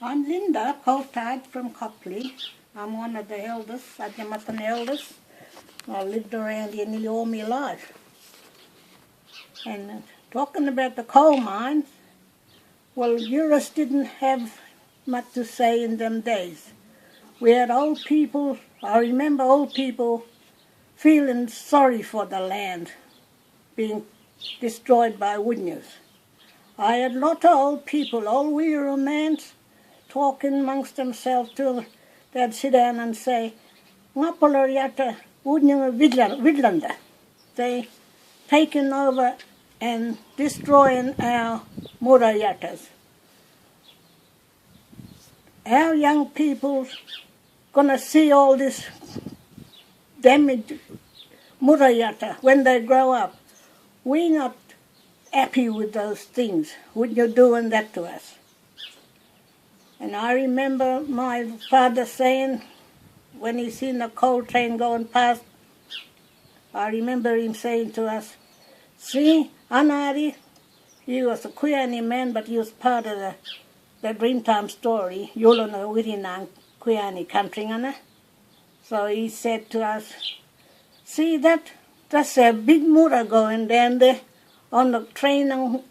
I'm Linda Coltide from Copley. I'm one of the elders, Adnyamathanha elders. I lived around here nearly all my life. And talking about the coal mines, well, Eurus didn't have much to say in them days. We had old people, I remember old people feeling sorry for the land being destroyed by woodnews. I had a lot of old people, old weary men, talking amongst themselves till they'd sit down and say, Ngapolariata woodnews Vidlanda. They taking over and destroying our murayatas. Our young people gonna see all this damaged murayata when they grow up. We're not happy with those things when you're doing that to us. And I remember my father saying, when he seen a coal train going past, I remember him saying to us, see, Anari, he was a Kuyani man, but he was part of the Dreamtime story, Yolona Wirinang Kuyani country. So he said to us, see that's a big mura going down there on the train, and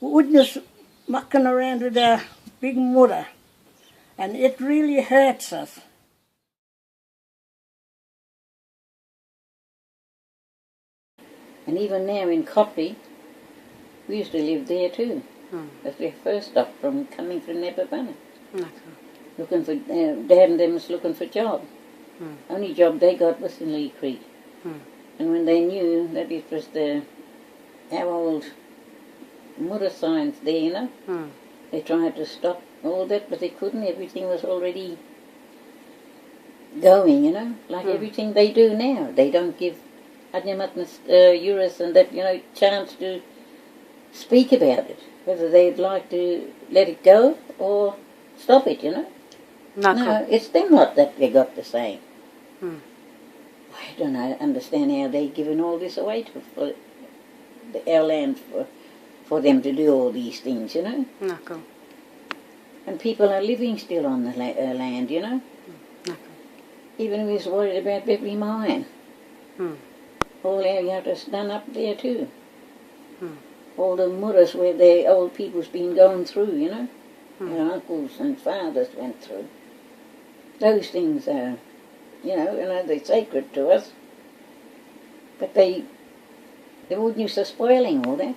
witness mucking around with a big mura. And it really hurts us. And even now in Copley, we used to live there too. That's their first stop from coming from Adnyamathanha. Looking for, Dad and them was looking for a job. Only job they got was in Lee Creek. And when they knew that it was our old murder signs there, they tried to stop all that, but they couldn't. Everything was already going, like everything they do now. They don't give Adnyamathanha, Eurus and that, chance to speak about it, whether they'd like to let it go or stop it, No, it's them lot that they got to say. I don't understand how they're giving all this away for our land for them to do all these things, And people are living still on the land, Even we was worried about every mine. All our yatas done up there too. All the murras where the old people's been going through, Our uncles and fathers went through. Those things are, they're sacred to us. But the woodnews are spoiling all that.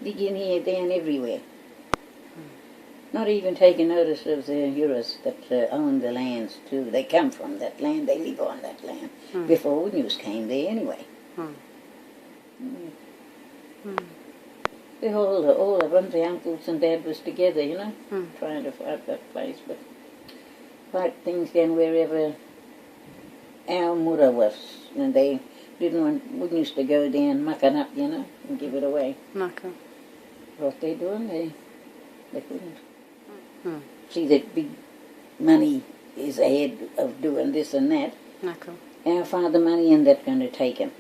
Digging here, down, everywhere. Not even taking notice of the Eurus that own the lands too. They come from that land, they live on that land. Before woodnews came there anyway. They all a bunch of uncles and dad was together, trying to fight that place, but fight things down wherever our murra was, and they didn't want woodnews to go down mucking up, and give it away. What they doing, they couldn't. See that big money is ahead of doing this and that. Our father money and that going to take him.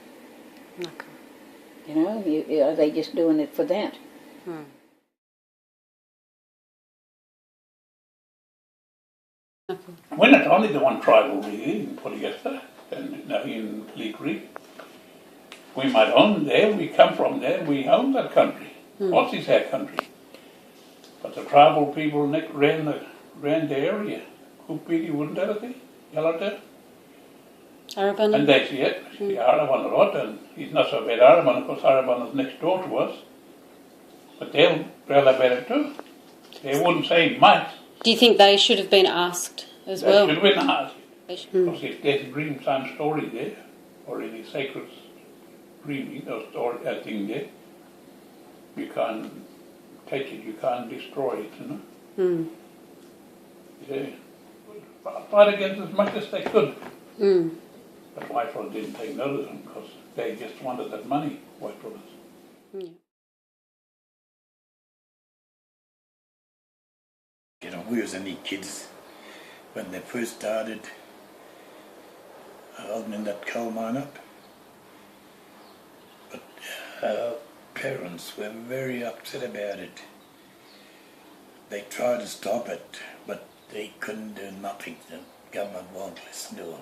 Are they just doing it for that? We're not only the one tribe over here in polyester and now in Lee Creek. We might own there, we come from there, we own that country. What is our country? But the tribal people ran the area. Kupiri Wundarati, Yalata. Araban. And that's it. The Araban a lot, and he's not so bad Araban, because Araban is next door to us. But they'll rather better too. They wouldn't say much. Do you think they should have been asked as well? They should have been asked. Because if there's a dream time story there, or any sacred dreaming or story, thing there, you can't take it, you can't destroy it, Yeah. Fight against as much as they could. But White Brothers didn't take notice of them because they just wanted that money, White Brothers. We was only kids when they first started opening that coal mine up. But our parents were very upset about it. They tried to stop it, but they couldn't do nothing. The government won't listen to them.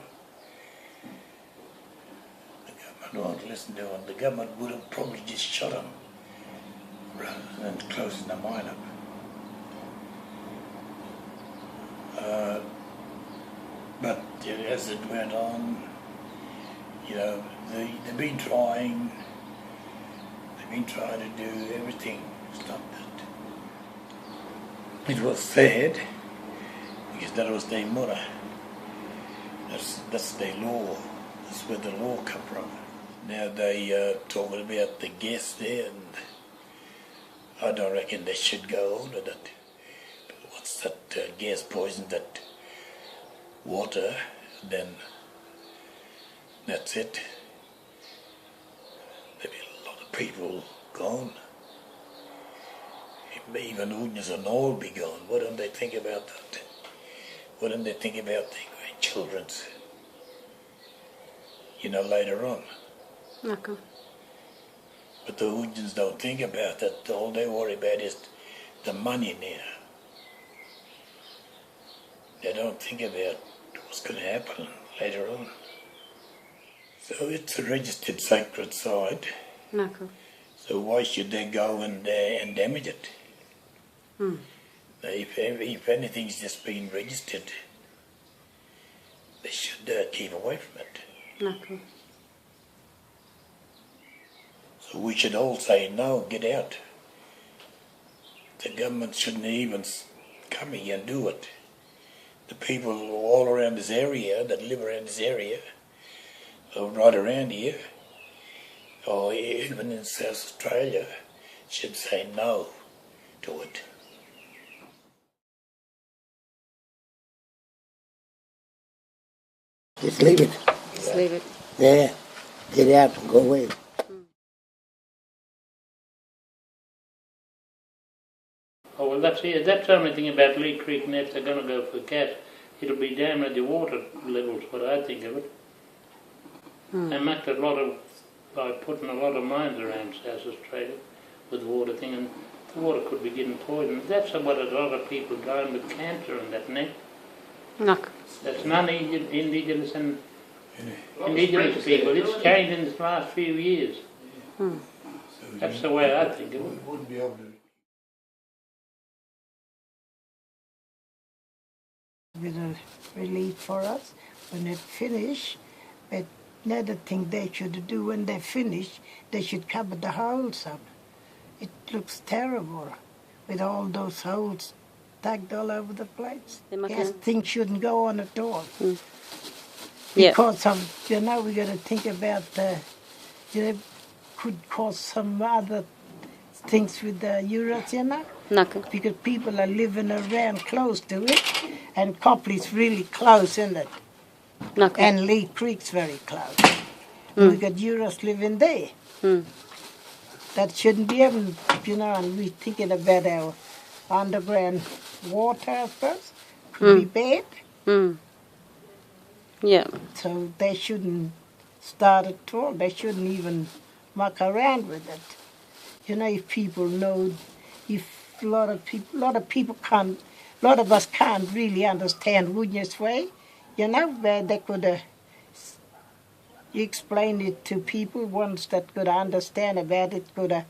The government won't listen to them. The government would have probably just shot them rather than closing the mine up. But as it went on, they've been trying to do everything to stop that. It was sad, because that was their mother. That's their law. That's where the law come from. Now they talking about the gas there, and I don't reckon they should go on with it. What's that gas poison, that water, then that's it. There'll be a lot of people gone. Even Udnas and all be gone. Why don't they think about that? Why don't they think about their grandchildren's, later on? Okay. But the Udnas don't think about that. All they worry about is the money now. They don't think about what's going to happen later on. So it's a registered sacred site. Okay. So why should they go and damage it? If anything's just been registered, they should keep away from it. Okay. So we should all say, no, get out. The government shouldn't even come here and do it. The people all around this area, that live around this area, or right around here, or even in South Australia, should say no to it. Just leave it. Just leave it. There. Get out and go away. Oh, well, that's the only thing about Lee Creek, and if they're going to go for gas, it'll be down at the water levels, what I think of it. They make a lot of, by putting a lot of mines around South Australia with the water thing, and the water could be getting poisoned. That's what a lot of people dying with cancer and that, neck. Okay. That's non-Indigenous and Indigenous people. It's changed in the last few years. That's the way I think of it. Wouldn't be able to. With a relief for us when it finish, but another thing they should do when they finish, they should cover the holes up. It looks terrible with all those holes dug all over the place. Yes, things shouldn't go on at all. Yeah. Because of, we got to think about could cause some other things with the Euros, Okay. because people are living around close to it, and Copley's really close, isn't it? Okay. And Lee Creek's very close. We got Euros living there. That shouldn't be happening, and we're thinking about our underground water, I suppose. Could be bad. Yeah. So they shouldn't start at all. They shouldn't even muck around with it. If people know, if a lot of people can't, a lot of us can't really understand Woodness way, where they could explain it to people, ones that could understand about it, could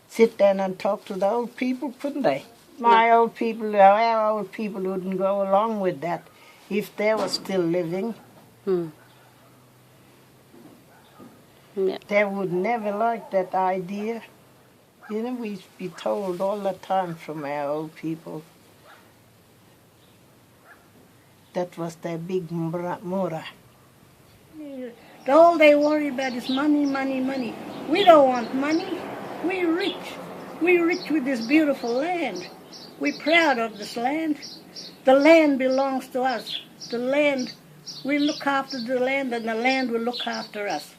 sit down and talk to the old people, couldn't they? Our old people wouldn't go along with that if they were still living. Yeah. They would never like that idea. We'd be told all the time from our old people. That was their big mura. All they worry about is money, money, money. We don't want money. We're rich. We're rich with this beautiful land. We're proud of this land. The land belongs to us. The land, we look after the land, and the land will look after us.